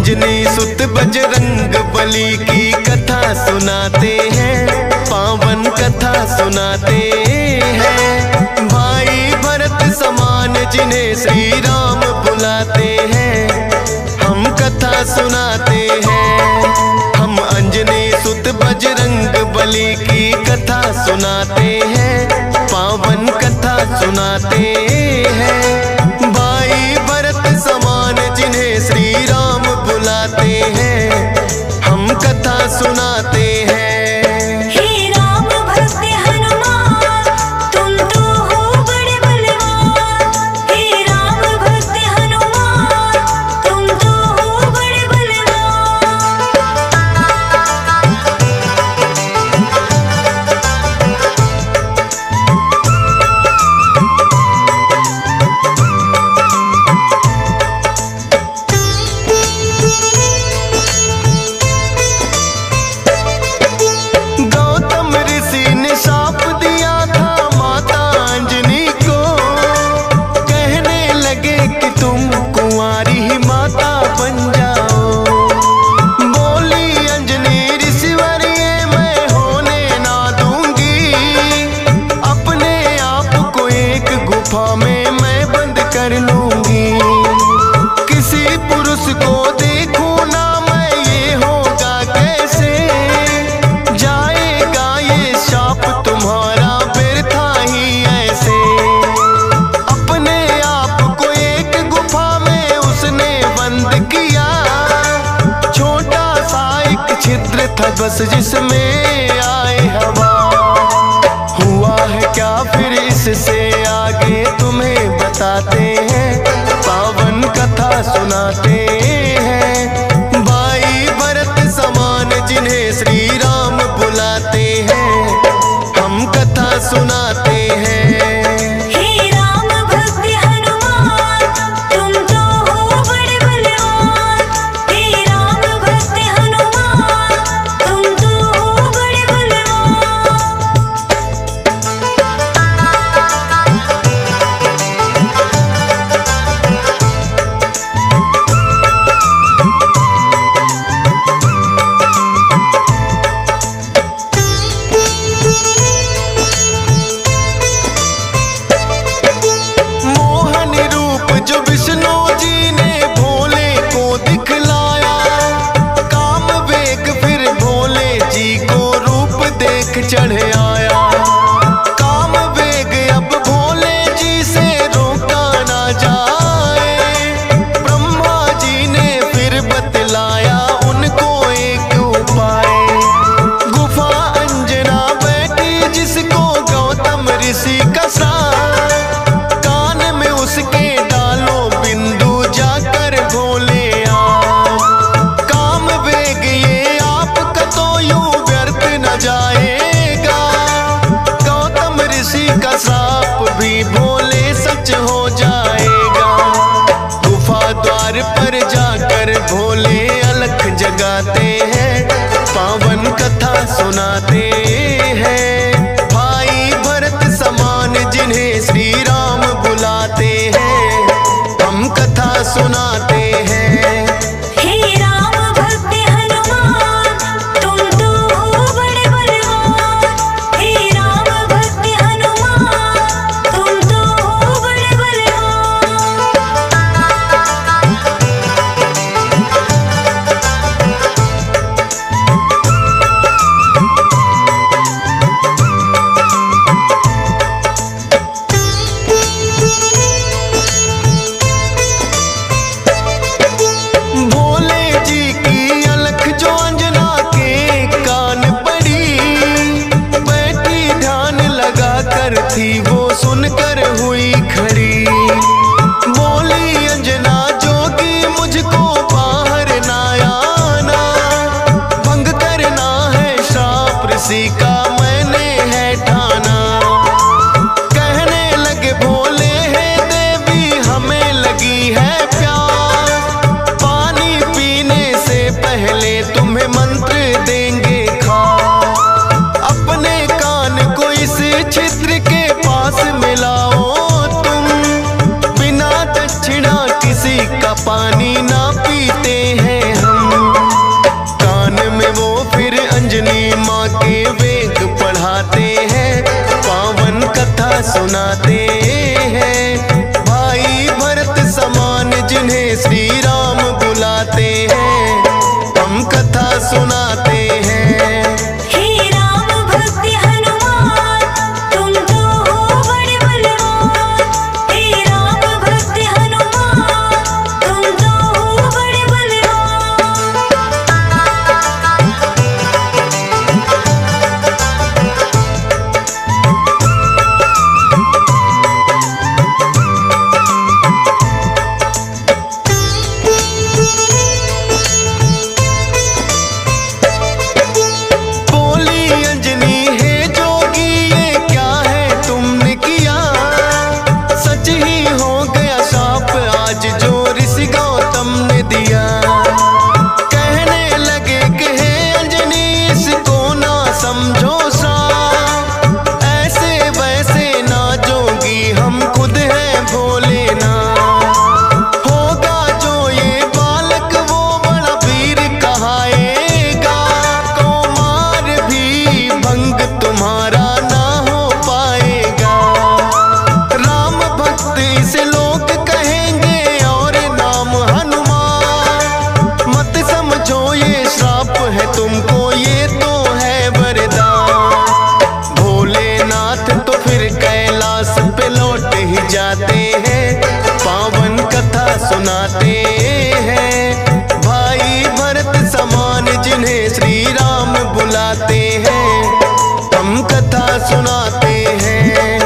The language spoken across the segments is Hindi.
अंजनी सुत बजरंग बली की कथा सुनाते हैं, पावन कथा सुनाते हैं। भाई भरत समान जिन्हें श्री राम बुलाते हैं, हम कथा सुनाते हैं। हम अंजनी सुत बजरंग बली की कथा सुनाते हैं, पावन कथा सुनाते हैं। भाई भरत समान जिन्हें श्री राम बुलाते हैं, हम कथा सुनाते हैं। मैं बंद कर लूंगी, किसी पुरुष को देखूं ना मैं, ये होगा कैसे? जाएगा ये शाप तुम्हारा व्यर्था ही ऐसे। अपने आप को एक गुफा में उसने बंद किया, छोटा सा एक छिद्र था बस जिसमें आए हवा। हुआ है क्या फिर इससे आगे तुम्हें बताते हैं, पावन कथा सुनाते हैं। भाई भरत समान जिन्हें श्री राम बुलाते हैं, हम कथा सुनाते हैं। सुनाते हैं। भाई भरत समान जिन्हें श्री राम बुलाते हैं, हम कथा सुनाते हैं। हे राम भक्त हनुमान, तुम तो हो बड़े बलवान। हे राम भक्त हनुमान, तुम तो हो बड़े बलवान। तुमको ये तो है वरदान। भोलेनाथ तो फिर कैलाश पे लौट ही जाते हैं, पावन कथा सुनाते हैं। भाई भरत समान जिन्हें श्री राम बुलाते हैं, हम कथा सुनाते हैं।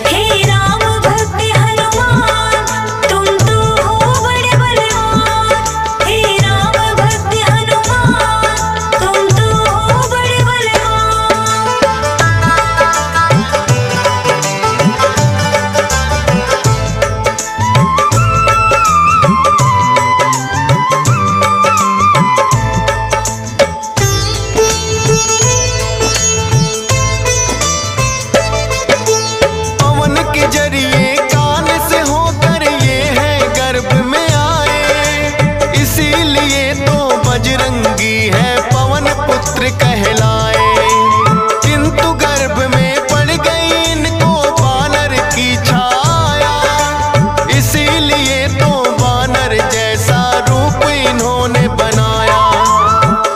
हे राम भक्त हनुमान, तुम तो हो बड़े बलवान। हे राम भक्त हनुमान, तुम तो हो बड़े बलवान। पवन के जरिए कान से होकर ये है गर्भ में आए, इसीलिए तो बजरंगी है पवन पुत्र कहलाए। किंतु गर्भ में पड़ गई इनको वानर की छाया, इसीलिए तो वानर जैसा रूप इन्होंने बनाया।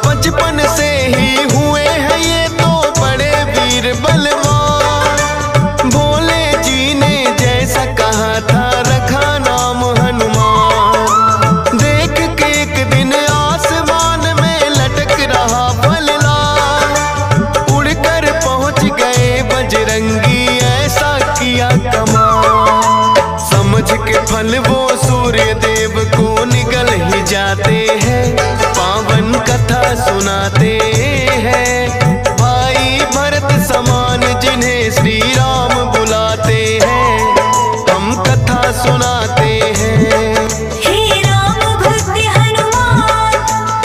बचपन से ही हुए हैं ये तो बड़े वीर बलवान। भोले जी ने जैसा कहा था रखा नाम हनुमान। देख के एक दिन आसमान में लटक रहा फलदार, उड़कर पहुंच गए बजरंगी ऐसा किया कमाल। समझ के फल वो सूर्य देव को निगल ही जाते हैं, पावन कथा सुनाते हैं। भाई भरत समान जिन्हें श्री राम बुलाते हैं, हम कथा सुनाते हैं। हे राम भक्त हनुमान,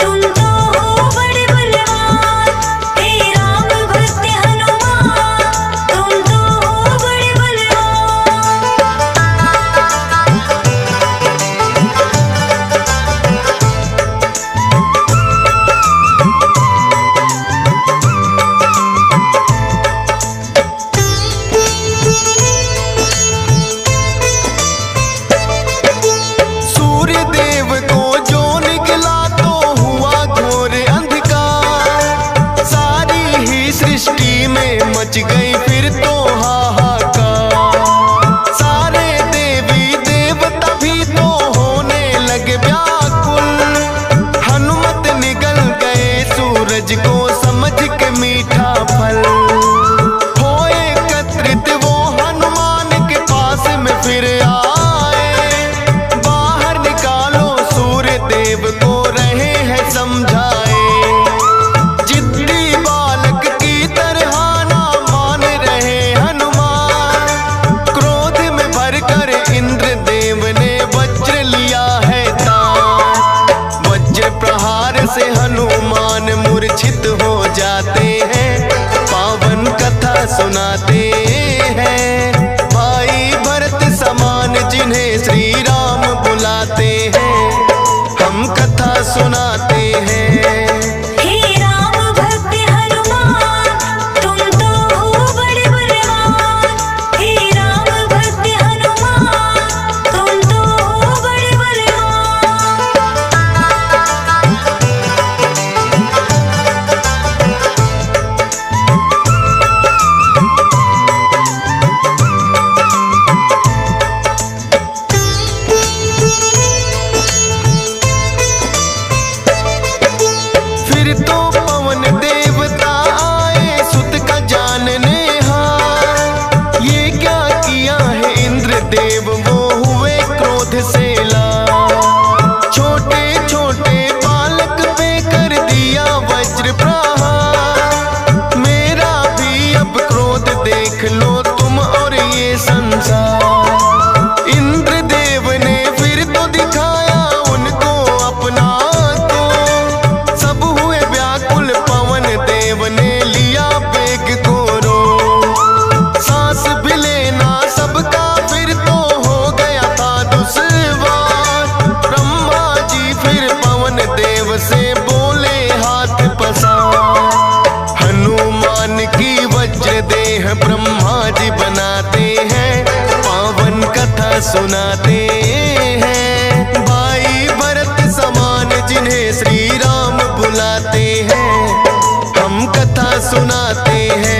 तुम तो हो बड़े बलवान। हे राम भक्त हनुमान, तुम तो हो बड़े बलवान। सूर्य देव को जो निकला तो हुआ घोर अंधकार, सारी ही सृष्टि में मच गई फिर तो हाहाकार। सारे देवी देवता भी तो होने लगे व्याकुल, हनुमत निगल गए सूरज को समझ के मीठा फल। हो एकत्रित वो हनुमान के पास में फिर आए, बाहर निकालो सूर्य देव को रहे हैं समझाए। जिद्दी बालक की तरह ना मान रहे हनुमान, क्रोध में भरकर इंद्र देव ने वज्र लिया है तान। वज्र प्रहार से हनुमान मूर्छित हो जाते हैं, पावन कथा सुनाते हैं। भाई भरत समान जिन्हें श्री राम बुलाते हैं, हम कथा सुनाते हैं। हे राम भक्त हनुमान, तुम तो हो बड़े बलवान। हे राम हैं ब्रह्मा जी बनाते हैं, पावन कथा सुनाते हैं। भाई भरत समान जिन्हें श्री राम बुलाते हैं, हम कथा सुनाते हैं।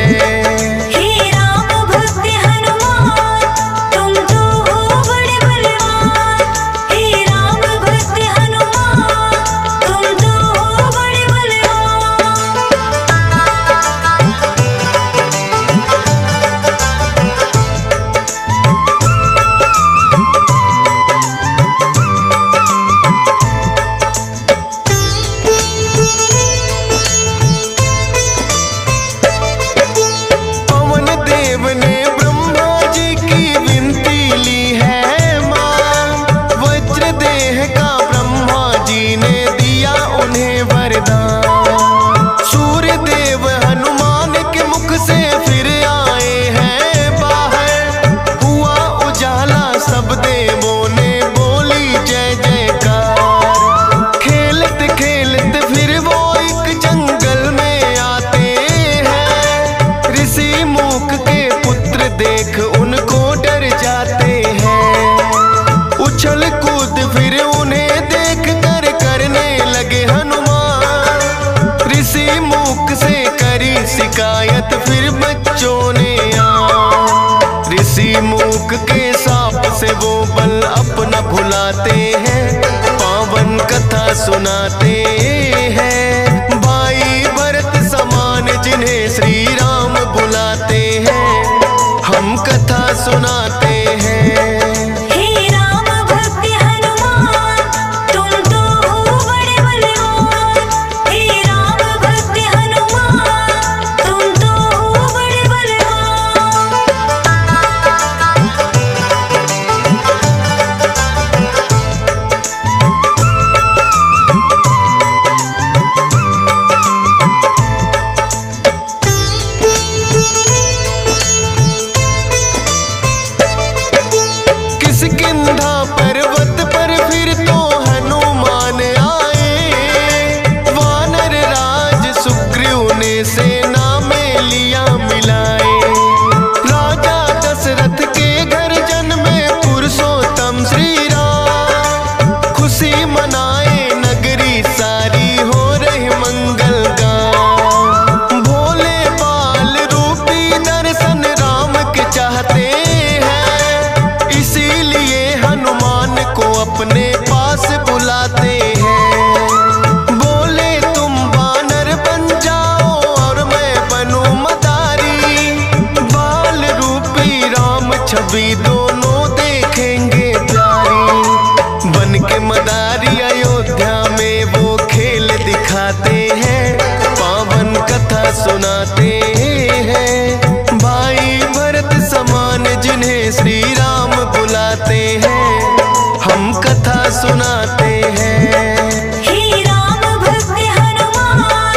देख उनको डर जाते हैं, उछल कूद फिर उन्हें देख कर करने लगे हनुमान। ऋषि मूक से करी शिकायत फिर बच्चों ने ऋषि मूक के साप से वो बल अपना भुलाते हैं, पावन कथा सुनाते हैं। भाई भरत समान जिन्हें श्री राम बुलाते हैं, हम कथा सुनाते हैं। हे राम भक्त हनुमान, तुम तो हो बड़े बलवान। हे राम भक्त हनुमान, तुम तो हो बड़े बलवान। किष्किंधा पर्वत पर फिर तो हनुमान आए, वानर राज सुग्रीव ने सेना में लिया मिलाए। राजा दशरथ के घर जन्मे पुरुषोत्तम श्री राम, खुशी मनाए नगरी सारी हो रही मंगल गान। भोले बाल रूपी दर्शन राम के चाहते हैं, इसीलिए हनुमान को अपने पास बुलाते हैं। बोले तुम वानर बन जाओ और मैं बनूं मदारी, बाल रूपी राम छवि दोनों देखेंगे प्यारी। बन के मदारी अयोध्या में वो खेल दिखाते हैं, पावन कथा सुनाते हैं। भाई भरत समान जिन्हें श्री राम बुलाते हैं, हम कथा सुनाते हैं। हे राम भक्त हनुमान,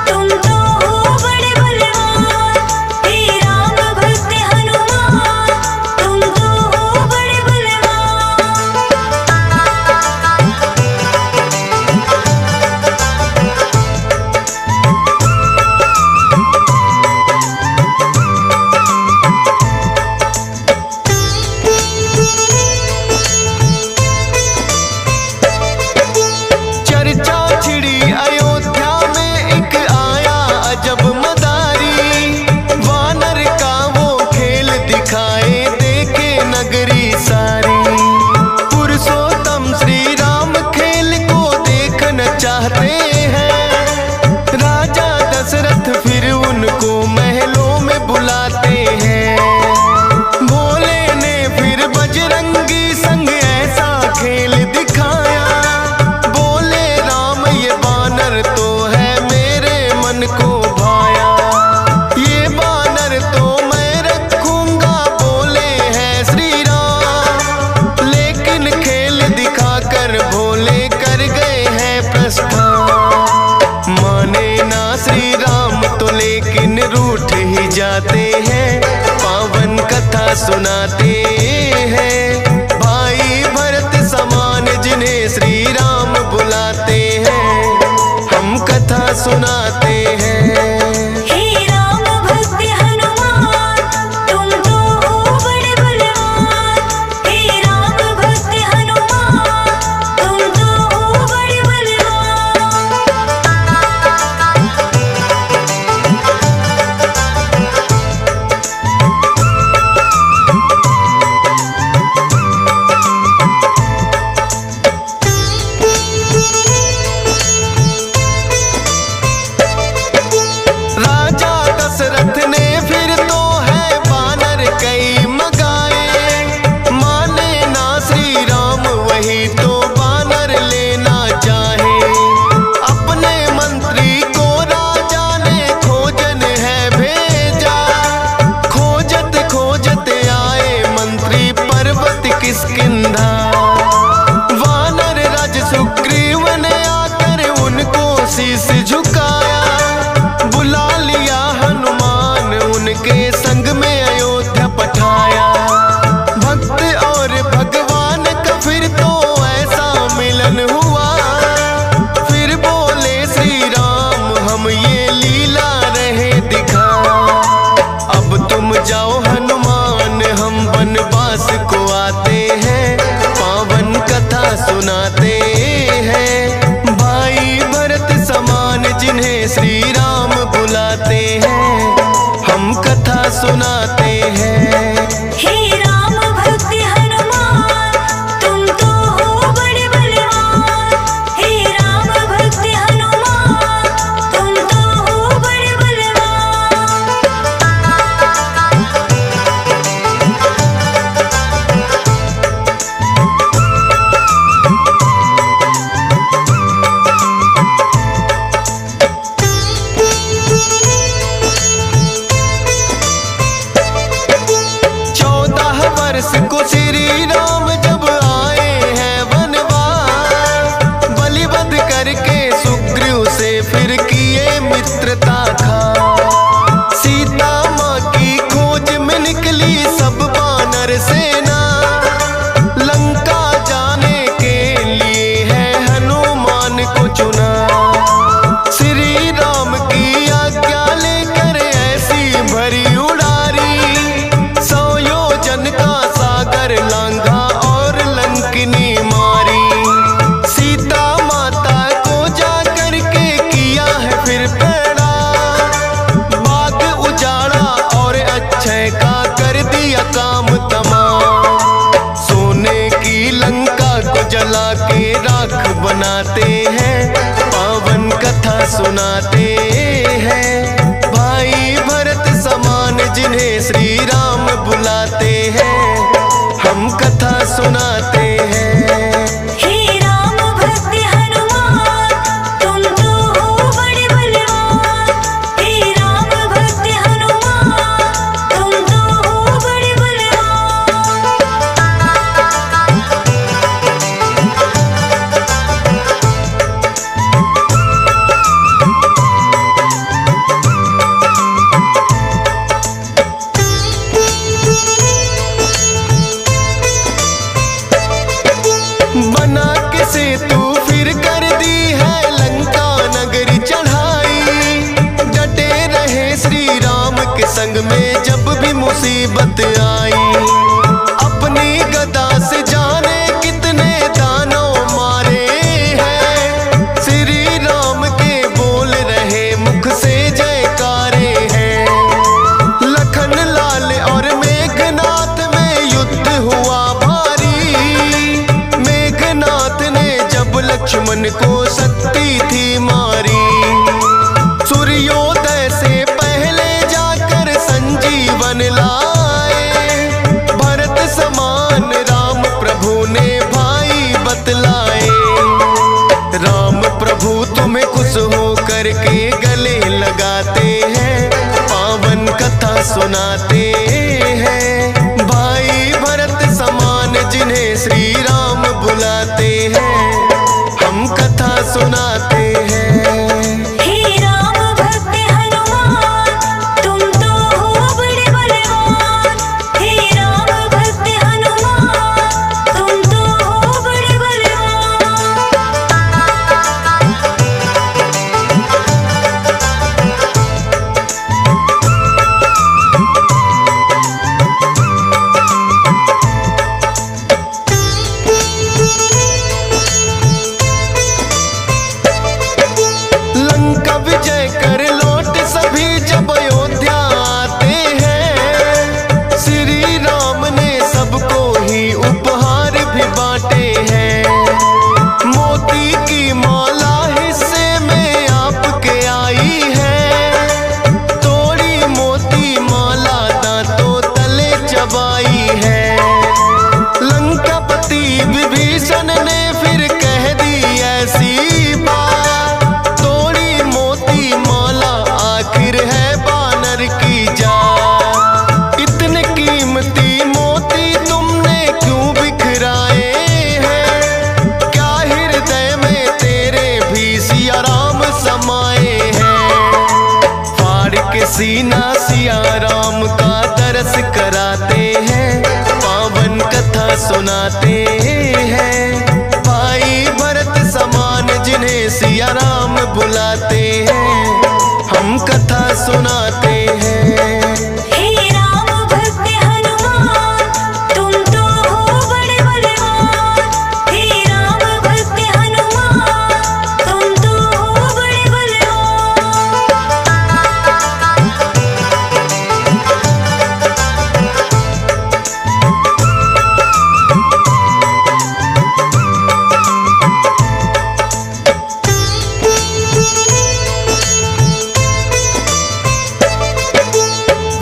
तुम तो हो बड़े बलवान। हे राम भक्त हनुमान, तुम तो हो बड़े बलवान। चर्चा छिड़ी अयोध्या में एक आया अजब मदारी, वानर का वो खेल दिखाए देखे नगरी सारी। पुरुषोत्तम श्री राम खेल को देखना चाहते हैं, राजा दशरथ फिर उनको महलों में बुलाते हैं। भोले ने फिर बजरंगी संग ऐसा खेल दिखाया, बोले राम ये बानर तो है मेरे मन को भाया। ये बानर तो मैं रखूंगा, बोले हैं श्री राम, लेकिन खेल दिखाकर भोले कर गए हैं प्रस्थान। माने ना श्री राम तो लेकिन रूठ ही जाते हैं, पावन कथा सुनाते हैं। भाई भरत समान जिन्हें श्री राम बुलाते हैं, हम कथा सुनाते हैं। हे राम भक्त हनुमान, संग में अयोध्या पठाया। भक्त और भगवान का फिर तो ऐसा मिलन हुआ। फिर बोले श्री राम हम ये लीला रहे दिखा। अब तुम जाओ हनुमान हम वनवास को आते हैं, पावन कथा सुनाते हैं। भाई भरत समान जिन्हें श्री राम बुलाते हैं, हम कथा सुनाते हैं। हे राम भक्त हनुमान तुम तो हो बड़े बलवान। हे राम भक्त हनुमान तुम तो हो बड़े बलवान। को श्री राम जब आए हैं वनवास, बलिवध करके सुग्रीव से फिर किए मित्रता खा। सीता माँ की खोज में निकली सब वानर सेना, लंका जाने के लिए है हनुमान को चुना। श्री राम की आज्ञा लेकर ऐसी भरी उड़ारी, 100 योजन का लांघा और लंकिनी मारी। सीता माता को जाकर के किया है फिर पैड़ा, बाग उजाड़ा और अक्षय का कर दिया काम तमाम। सोने की लंका को जला के राख बनाते हैं, पावन कथा सुनाते हैं। भाई भरत समान जिन्हें श्री राम बुलाते हैं, हम कथा सुनाते हैं। हे राम भक्त हनुमान तुम तो हो बड़े बलवान। हे राम भक्त हनुमान तुम तो हो बड़े बलवान। बना के सेतु फिर कर दी है लंका नगरी चढ़ाई। डटे रहे श्री राम के संग में जब भी मुसीबत आई। अपनी गदा से जाने कितने दानव मारे हैं, श्री राम के बोल रहे मुख से जयकारे हैं। लखन लाल और मेघनाथ में युद्ध हुआ लक्ष्मण को शक्ति थी मारी। सूर्योदय से पहले जाकर संजीवन लाए, भरत समान राम प्रभु ने भाई बतलाए। राम प्रभु तुम्हें खुश हो करके गले लगाते हैं, पावन कथा सुनाते हैं। भाई भरत समान जिन्हें श्री राम बुलाते हैं, हम कथा सुनाते हैं। हे राम भक्त हनुमान तुम तो हो बड़े बलवान। हे राम भक्त हनुमान तुम तो हो बड़े बलवान। सुनाते हैं। भाई भरत समान जिन्हें सिया राम बुलाते हैं, हम कथा सुनाते हैं। हे राम भक्त हनुमान, तुम तो हो बड़े बलवान। हे राम भक्त हनुमान, तुम तो हो बड़े बलवान।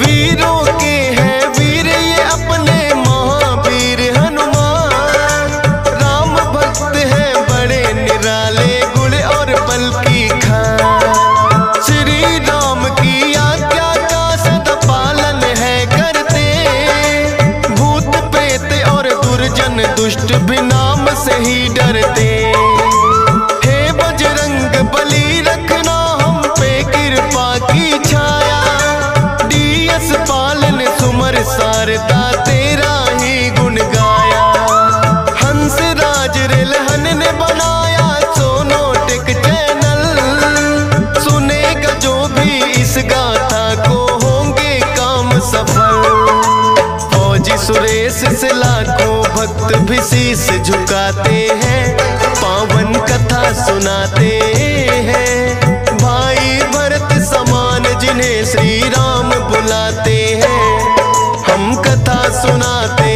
वीरों के हैं वीर ये अपने महावीर हनुमान। राम भक्त हैं बड़े निराले, गुण और बल की खान। श्री राम की आज्ञा का सदा पालन है करते, भूत प्रेत और दुर्जन दुष्ट भी नाम से ही डरते। हे बजरंग बली रखना हम पे कृपा की छाया, डीएस पालन सुमर शारदा तेरा ही गुण गाया। हंस राज रेलहन ने बनाया सोनोटिक चैनल, सुनेगा जो भी इस गाथा को होंगे काम सफल। फौजी सुरेश से लाखों भक्त भी शीश झुकाते हैं, पावन कथा सुनाते हैं। भाई भरत समान जिन्हें श्री राम बुलाते हैं, हम कथा सुनाते